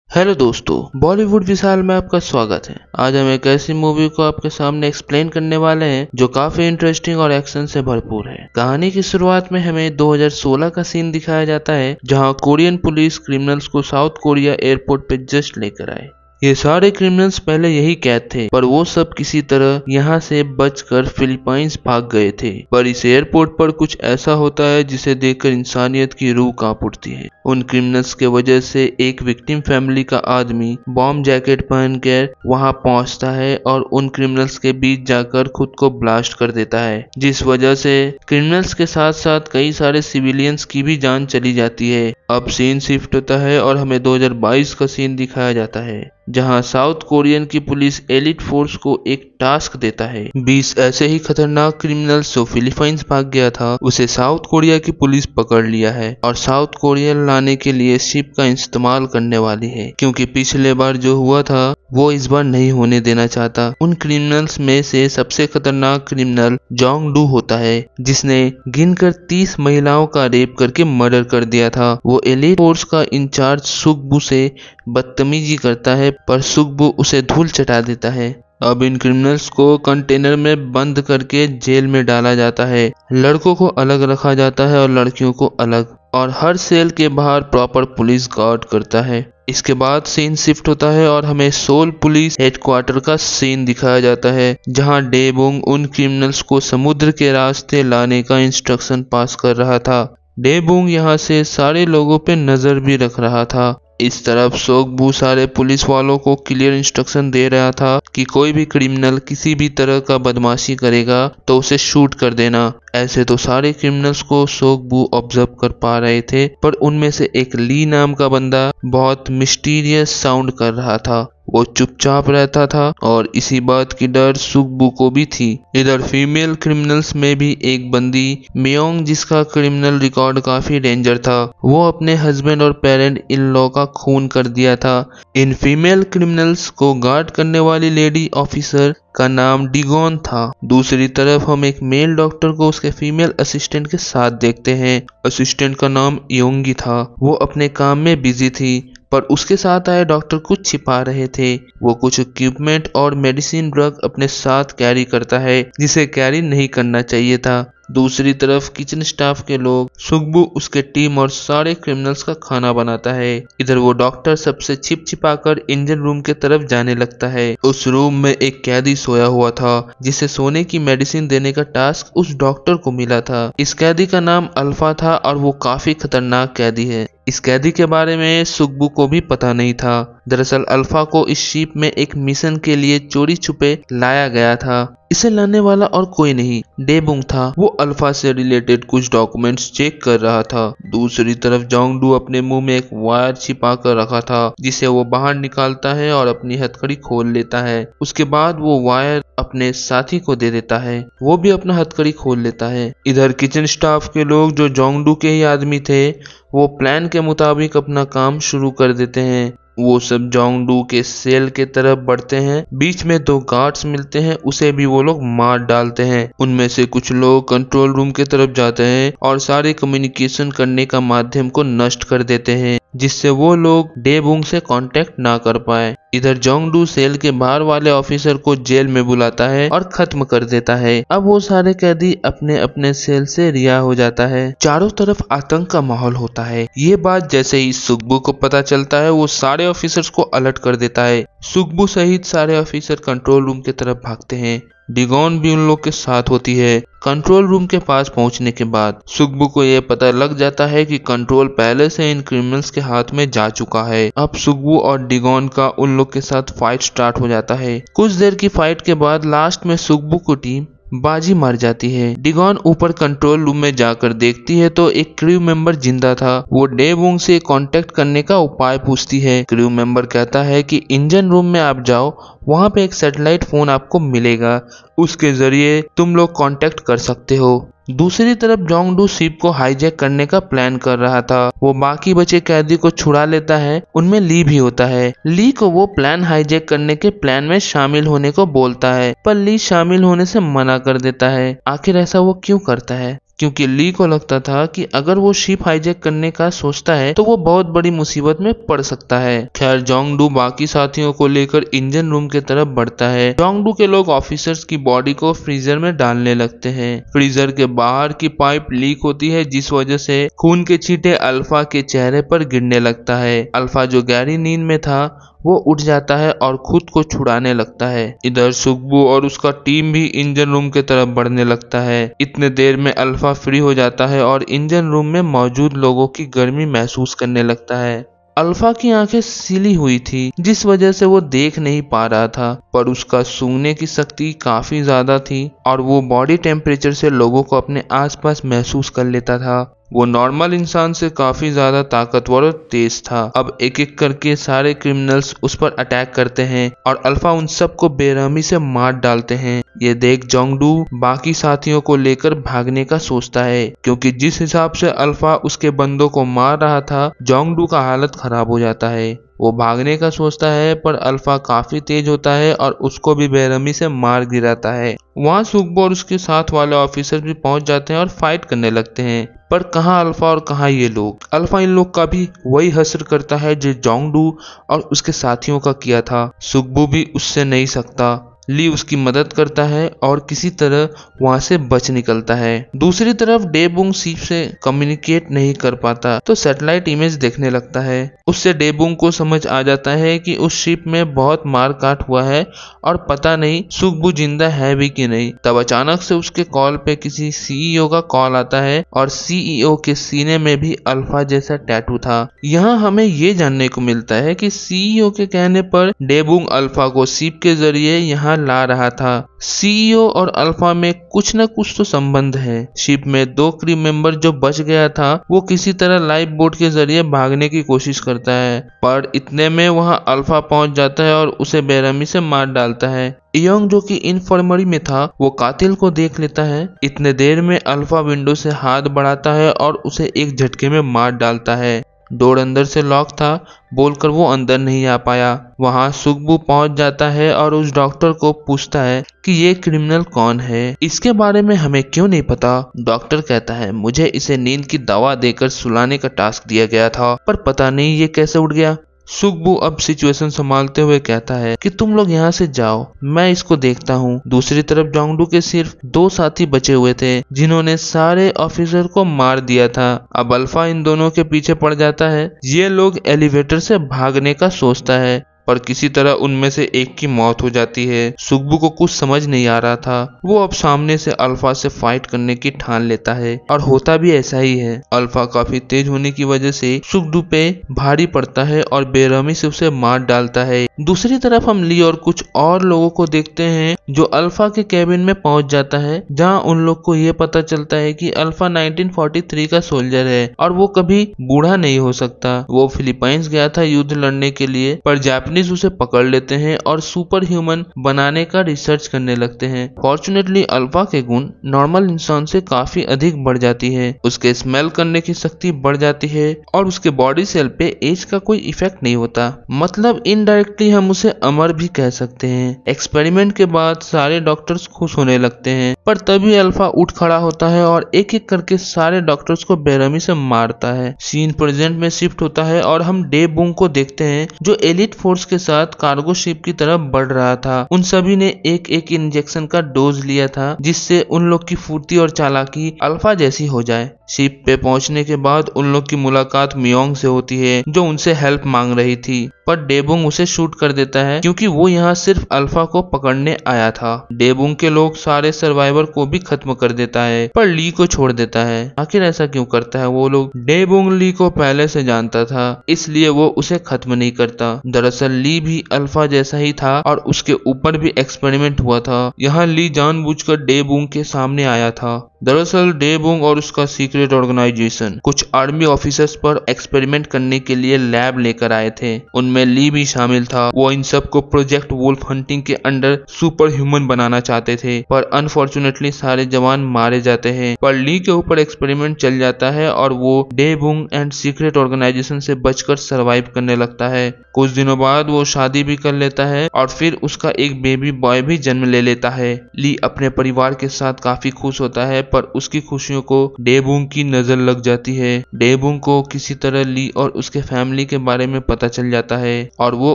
Hello दोस्तों, बॉलीवुड विशाल में आपका स्वागत है। आज हम एक ऐसी मूवी को आपके सामने एक्सप्लेन करने वाले हैं जो काफी इंटरेस्टिंग और एक्शन से भरपूर है। कहानी की शुरुआत में हमें 2016 का सीन दिखाया जाता है जहां कोरियन पुलिस क्रिमिनल्स को साउथ कोरिया एयरपोर्ट पे जस्ट लेकर आए। ये सारे क्रिमिनल्स पहले यही कैद थे, पर वो सब किसी तरह यहाँ से बचकर फिलीपाइंस भाग गए थे। पर इस एयरपोर्ट पर कुछ ऐसा होता है जिसे देखकर इंसानियत की रूह कांप उठती है। उन क्रिमिनल्स के वजह से एक विक्टिम फैमिली का आदमी बॉम्ब जैकेट पहनकर वहां पहुंचता है और उन क्रिमिनल्स के बीच जाकर खुद को ब्लास्ट कर देता है, जिस वजह से क्रिमिनल्स के साथ साथ कई सारे सिविलियंस की भी जान चली जाती है। अब सीन शिफ्ट होता है और हमें 2022 का सीन दिखाया जाता है जहां साउथ कोरियन की पुलिस एलिट फोर्स को एक टास्क देता है। 20 ऐसे ही खतरनाक क्रिमिनल्स जो फिलीपाइंस भाग गया था उसे साउथ कोरिया की पुलिस पकड़ लिया है और साउथ कोरिया लाने के लिए शिप का इस्तेमाल करने वाली है, क्योंकि पिछले बार जो हुआ था वो इस बार नहीं होने देना चाहता। उन क्रिमिनल्स में से सबसे खतरनाक क्रिमिनल जोंग डू होता है, जिसने गिनकर 30 महिलाओं का रेप करके मर्डर कर दिया था। वो एलिट फोर्स का इंचार्ज सुगबू से बदतमीजी करता है, पर सुगबू उसे धूल चटा देता है। अब इन क्रिमिनल्स को कंटेनर में बंद करके जेल में डाला जाता है। लड़कों को अलग रखा जाता है और लड़कियों को अलग, और हर सेल के बाहर प्रॉपर पुलिस गार्ड करता है। इसके बाद सीन शिफ्ट होता है और हमें सोल पुलिस हेडक्वार्टर का सीन दिखाया जाता है जहां डेबोंग उन क्रिमिनल्स को समुद्र के रास्ते लाने का इंस्ट्रक्शन पास कर रहा था। डेबोंग यहाँ से सारे लोगों पे नजर भी रख रहा था। इस तरफ सोगबू सारे पुलिस वालों को क्लियर इंस्ट्रक्शन दे रहा था कि कोई भी क्रिमिनल किसी भी तरह का बदमाशी करेगा तो उसे शूट कर देना। ऐसे तो सारे क्रिमिनल्स को सोगबू ऑब्जर्व कर पा रहे थे, पर उनमें से एक ली नाम का बंदा बहुत मिस्टीरियस साउंड कर रहा था। वो चुपचाप रहता था और इसी बात की डर सुगबू को भी थी। इधर फीमेल क्रिमिनल्स में भी एक बंदी मियोंग, जिसका क्रिमिनल रिकॉर्ड काफी डेंजर था। वो अपने हस्बैंड और पेरेंट इन लॉ का खून कर दिया था। इन फीमेल क्रिमिनल्स को गार्ड करने वाली लेडी ऑफिसर का नाम डिगोन था। दूसरी तरफ हम एक मेल डॉक्टर को उसके फीमेल असिस्टेंट के साथ देखते हैं। असिस्टेंट का नाम योंगी था। वो अपने काम में बिजी थी, पर उसके साथ आए डॉक्टर कुछ छिपा रहे थे। वो कुछ इक्विपमेंट और मेडिसिन ड्रग अपने साथ कैरी करता है जिसे कैरी नहीं करना चाहिए था। दूसरी तरफ किचन स्टाफ के लोग, सुगबू उसके टीम और सारे क्रिमिनल्स का खाना बनाता है। इधर वो डॉक्टर सबसे छिपाकर इंजन रूम के तरफ जाने लगता है। उस रूम में एक कैदी सोया हुआ था जिसे सोने की मेडिसिन देने का टास्क उस डॉक्टर को मिला था। इस कैदी का नाम अल्फा था और वो काफी खतरनाक कैदी है। इस कैदी के बारे में सुगबू को भी पता नहीं था। दरअसल अल्फा को इस शिप में एक मिशन के लिए चोरी छुपे लाया गया था। इसे लाने वाला और कोई नहीं, डेबोंग था। वो अल्फा से रिलेटेड कुछ डॉक्यूमेंट्स चेक कर रहा था। दूसरी तरफ जोंगडू अपने मुंह में एक वायर छिपा कर रखा था जिसे वो बाहर निकालता है और अपनी हथकड़ी खोल लेता है। उसके बाद वो वायर अपने साथी को दे देता है। वो भी अपना हथकड़ी खोल लेता है। इधर किचन स्टाफ के लोग, जो जोंगडू के ही आदमी थे, वो प्लान के मुताबिक अपना काम शुरू कर देते हैं। वो सब जोंगडू के सेल के तरफ बढ़ते हैं। बीच में 2 गार्ड्स मिलते हैं, उसे भी वो लोग मार डालते हैं। उनमें से कुछ लोग कंट्रोल रूम के तरफ जाते हैं और सारे कम्युनिकेशन करने का माध्यम को नष्ट कर देते हैं, जिससे वो लोग डेबोंग से कांटेक्ट ना कर पाए। इधर जोंगडू सेल के बाहर वाले ऑफिसर को जेल में बुलाता है और खत्म कर देता है। अब वो सारे कैदी अपने अपने सेल से रिहा हो जाता है। चारों तरफ आतंक का माहौल होता है। ये बात जैसे ही सुगबू को पता चलता है, वो सारे ऑफिसर्स को अलर्ट कर देता है। सुगबू सहित सारे ऑफिसर कंट्रोल रूम की तरफ भागते हैं। डिगोन भी उन लोग के साथ होती है। कंट्रोल रूम के पास पहुंचने के बाद सुगबू को यह पता लग जाता है कि कंट्रोल पहले से इन क्रिमिनल्स के हाथ में जा चुका है। अब सुगबू और डिगोन का उन लोग के साथ फाइट स्टार्ट हो जाता है। कुछ देर की फाइट के बाद लास्ट में सुगबू को टीम बाजी मार जाती है। डिगोन ऊपर कंट्रोल रूम में जाकर देखती है तो एक क्रू मेंबर जिंदा था। वो डेबोंग से कांटेक्ट करने का उपाय पूछती है। क्रू मेंबर कहता है कि इंजन रूम में आप जाओ, वहां पे एक सैटेलाइट फोन आपको मिलेगा, उसके जरिए तुम लोग कांटेक्ट कर सकते हो। दूसरी तरफ जोंगडू शिप को हाईजैक करने का प्लान कर रहा था। वो बाकी बचे कैदी को छुड़ा लेता है। उनमें ली भी होता है। ली को वो प्लान हाईजैक करने के प्लान में शामिल होने को बोलता है, पर ली शामिल होने से मना कर देता है। आखिर ऐसा वो क्यों करता है? क्योंकि ली को लगता था कि अगर वो शिप हाईजैक करने का सोचता है तो वो बहुत बड़ी मुसीबत में पड़ सकता है। खैर जोंगडू बाकी साथियों को लेकर इंजन रूम की तरफ बढ़ता है। जोंगडू के लोग ऑफिसर्स की बॉडी को फ्रीजर में डालने लगते हैं। फ्रीजर के बाहर की पाइप लीक होती है जिस वजह से खून के छींटे अल्फा के चेहरे पर गिरने लगता है। अल्फा जो गहरी नींद में था वो उठ जाता है और खुद को छुड़ाने लगता है। इधर सुगबू और उसका टीम भी इंजन रूम की तरफ बढ़ने लगता है। इतने देर में अल्फा फ्री हो जाता है और इंजन रूम में मौजूद लोगों की गर्मी महसूस करने लगता है। अल्फा की आंखें सिली हुई थी जिस वजह से वो देख नहीं पा रहा था, पर उसका सूंघने की शक्ति काफी ज्यादा थी और वो बॉडी टेम्परेचर से लोगों को अपने आसपास महसूस कर लेता था। वो नॉर्मल इंसान से काफी ज्यादा ताकतवर और तेज था। अब एक एक करके सारे क्रिमिनल्स उस पर अटैक करते हैं और अल्फा उन सबको बेरहमी से मार डालते हैं। ये देख जोंगडू बाकी साथियों को लेकर भागने का सोचता है, क्योंकि जिस हिसाब से अल्फा उसके बंदों को मार रहा था जोंगडू का हालत खराब हो जाता है। वो भागने का सोचता है पर अल्फा काफी तेज होता है और उसको भी बेरहमी से मार गिराता है। वहाँ सुगबो और उसके साथ वाले ऑफिसर भी पहुंच जाते हैं और फाइट करने लगते हैं, पर कहाँ अल्फा और कहाँ ये लोग। अल्फा इन लोग का भी वही हश्र करता है जो जोंगडू और उसके साथियों का किया था। सुगबू भी उससे नहीं सकता। ली उसकी मदद करता है और किसी तरह वहां से बच निकलता है। दूसरी तरफ डेबुंग शिप से कम्युनिकेट नहीं कर पाता तो सैटेलाइट इमेज देखने लगता है। उससे डेबुंग को समझ आ जाता है कि उस शिप में बहुत मार काट हुआ है और पता नहीं सुगबू जिंदा है भी कि नहीं। तब अचानक से उसके कॉल पे किसी सीईओ का कॉल आता है और सीईओ के सीने में भी अल्फा जैसा टैटू था। यहाँ हमें ये जानने को मिलता है कि सीईओ के कहने पर डेबुंग अल्फा को शिप के जरिए यहाँ ला रहा था। सीईओ और अल्फा में कुछ न कुछ तो संबंध है। शिप में 2 क्रू मेंबर जो बच गया था वो किसी तरह लाइफ बोट के जरिए भागने की कोशिश करता है, पर इतने में वहां अल्फा पहुंच जाता है और उसे बेरहमी से मार डालता है। योंग जो कि इन्फर्मरी में था वो कातिल को देख लेता है। इतने देर में अल्फा विंडो से हाथ बढ़ाता है और उसे एक झटके में मार डालता है। डोर अंदर से लॉक था बोलकर वो अंदर नहीं आ पाया। वहां सुगबू पहुंच जाता है और उस डॉक्टर को पूछता है कि ये क्रिमिनल कौन है, इसके बारे में हमें क्यों नहीं पता। डॉक्टर कहता है मुझे इसे नींद की दवा देकर सुलाने का टास्क दिया गया था, पर पता नहीं ये कैसे उठ गया। सुगबू अब सिचुएशन संभालते हुए कहता है कि तुम लोग यहाँ से जाओ, मैं इसको देखता हूँ। दूसरी तरफ जोंगडू के सिर्फ 2 साथी बचे हुए थे जिन्होंने सारे ऑफिसर को मार दिया था। अब अल्फा इन दोनों के पीछे पड़ जाता है। ये लोग एलिवेटर से भागने का सोचता है पर किसी तरह उनमें से एक की मौत हो जाती है। सुगबू को कुछ समझ नहीं आ रहा था। वो अब सामने से अल्फा से फाइट करने की ठान लेता है और होता भी ऐसा ही है। अल्फा काफी तेज होने की वजह से सुगबू पे भारी पड़ता है और बेरहमी से उसे मार डालता है। दूसरी तरफ हम ली और कुछ और लोगों को देखते हैं जो अल्फा के कैबिन में पहुंच जाता है, जहां उन लोग को ये पता चलता है कि अल्फा 1943 का सोल्जर है और वो कभी बूढ़ा नहीं हो सकता। वो फिलीपाइंस गया था युद्ध लड़ने के लिए, पर जापानीज उसे पकड़ लेते हैं और सुपर ह्यूमन बनाने का रिसर्च करने लगते हैं। फॉर्चुनेटली अल्फा के गुण नॉर्मल इंसान से काफी अधिक बढ़ जाती है। उसके स्मेल करने की शक्ति बढ़ जाती है और उसके बॉडी सेल पे एज का कोई इफेक्ट नहीं होता। मतलब इनडायरेक्टली हम उसे अमर भी कह सकते हैं। एक्सपेरिमेंट के बाद सारे डॉक्टर्स खुश होने लगते हैं, पर तभी अल्फा उठ खड़ा होता है और एक एक करके सारे डॉक्टर्स को बेरहमी से मारता है। सीन प्रेजेंट में शिफ्ट होता है और हम डेबुंग को देखते हैं जो एलिट फोर्स के साथ कार्गो शिप की तरफ बढ़ रहा था। उन सभी ने एक एक इंजेक्शन का डोज लिया था जिससे उन लोग की फुर्ती और चालाकी अल्फा जैसी हो जाए। शिप पे पहुंचने के बाद उन लोग की मुलाकात मियोंग से होती है जो उनसे हेल्प मांग रही थी, पर डेबुंग उसे शूट कर देता है क्योंकि वो यहाँ सिर्फ अल्फा को पकड़ने आया था। डेबुंग के लोग सारे सर्वाइवर को भी खत्म कर देता है पर ली को छोड़ देता है। आखिर ऐसा क्यों करता है वो लोग? डेबुंग ली को पहले से जानता था इसलिए वो उसे खत्म नहीं करता। दरअसल ली भी अल्फा जैसा ही था और उसके ऊपर भी एक्सपेरिमेंट हुआ था। यहाँ ली जानबूझकर डेबुंग के सामने आया था। दरअसल डेबुंग और उसका सीक्रेट ऑर्गेनाइजेशन कुछ आर्मी ऑफिसर्स पर एक्सपेरिमेंट करने के लिए लैब लेकर आए थे। उनमें ली भी शामिल था। वो इन सब को प्रोजेक्ट वुल्फ हंटिंग के अंडर सुपर ह्यूमन बनाना चाहते थे, पर अनफॉर्चुनेटली सारे जवान मारे जाते हैं। पर ली के ऊपर एक्सपेरिमेंट चल जाता है और वो डेबुंग एंड सीक्रेट ऑर्गेनाइजेशन से बचकर सरवाइव करने लगता है। कुछ दिनों बाद वो शादी भी कर लेता है और फिर उसका एक बेबी बॉय भी जन्म ले लेता है। ली अपने परिवार के साथ काफी खुश होता है, पर उसकी खुशियों को डेबुंग की नजर लग जाती है। डेबुंग को किसी तरह ली और उसके फैमिली के बारे में पता चल जाता है और वो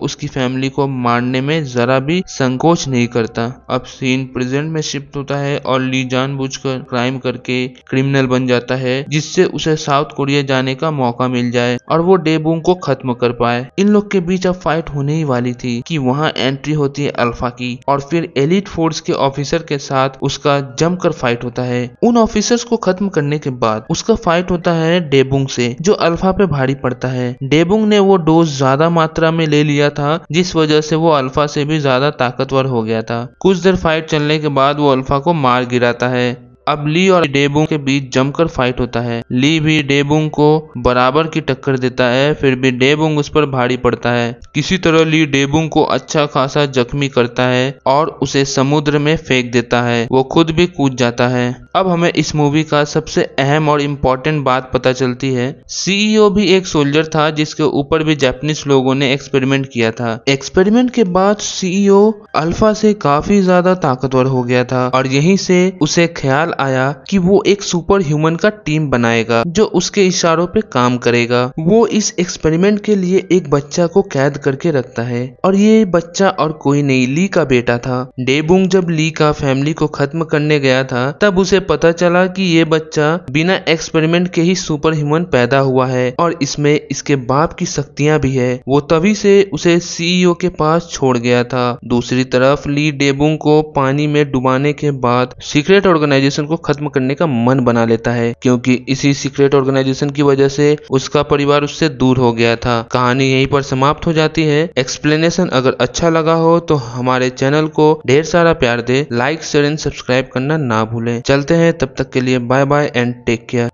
उसकी फैमिली को मारने में जरा भी संकोच नहीं करता। अब सीन प्रेजेंट में शिफ्ट होता है और ली जानबूझकर क्राइम करके क्रिमिनल बन जाता है, जिससे उसे साउथ कोरिया जाने का मौका मिल जाए और वो डेबुंग को खत्म कर पाए। इन लोग के बीच अब फाइट होने ही वाली थी कि वहाँ एंट्री होती है अल्फा की और फिर एलिट फोर्स के ऑफिसर के साथ उसका जमकर फाइट होता है। उन ऑफिसर्स को खत्म करने के बाद उसका फाइट होता है डेबुंग से, जो अल्फा पे भारी पड़ता है। डेबुंग ने वो डोज ज्यादा मात्रा में ले लिया था, जिस वजह से वो अल्फा से भी ज्यादा ताकतवर हो गया था। कुछ देर फाइट चलने के बाद वो अल्फा को मार गिराता है। अब ली और डेबुंग के बीच जमकर फाइट होता है। ली भी डेबुंग को बराबर की टक्कर देता है, फिर भी डेबुंग उस पर भारी पड़ता है। किसी तरह ली डेबुंग को अच्छा खासा जख्मी करता है और उसे समुद्र में फेंक देता है। वो खुद भी कूद जाता है। अब हमें इस मूवी का सबसे अहम और इम्पोर्टेंट बात पता चलती है। सीईओ भी एक सोल्जर था जिसके ऊपर भी जापानीज लोगों ने एक्सपेरिमेंट किया था। एक्सपेरिमेंट के बाद सीईओ अल्फा से काफी ज्यादा ताकतवर हो गया था और यहीं से उसे ख्याल आया कि वो एक सुपर ह्यूमन का टीम बनाएगा जो उसके इशारों पे काम करेगा। वो इस एक्सपेरिमेंट के लिए एक बच्चा को कैद करके रखता है और ये बच्चा और कोई नहीं, ली का बेटा था। डेबुंग जब ली का फैमिली को खत्म करने गया था तब उसे पता चला कि ये बच्चा बिना एक्सपेरिमेंट के ही सुपर ह्यूमन पैदा हुआ है और इसमें इसके बाप की शक्तियां भी है। वो तभी से उसे सीईओ के पास छोड़ गया था। दूसरी तरफ ली डेबुंग को पानी में डुबाने के बाद सीक्रेट ऑर्गेनाइजेशन को खत्म करने का मन बना लेता है, क्योंकि इसी सीक्रेट ऑर्गेनाइजेशन की वजह से उसका परिवार उससे दूर हो गया था। कहानी यहीं पर समाप्त हो जाती है। एक्सप्लेनेशन अगर अच्छा लगा हो तो हमारे चैनल को ढेर सारा प्यार दे, लाइक शेयर एंड सब्सक्राइब करना ना भूलें। चलते हैं, तब तक के लिए bye bye and take care.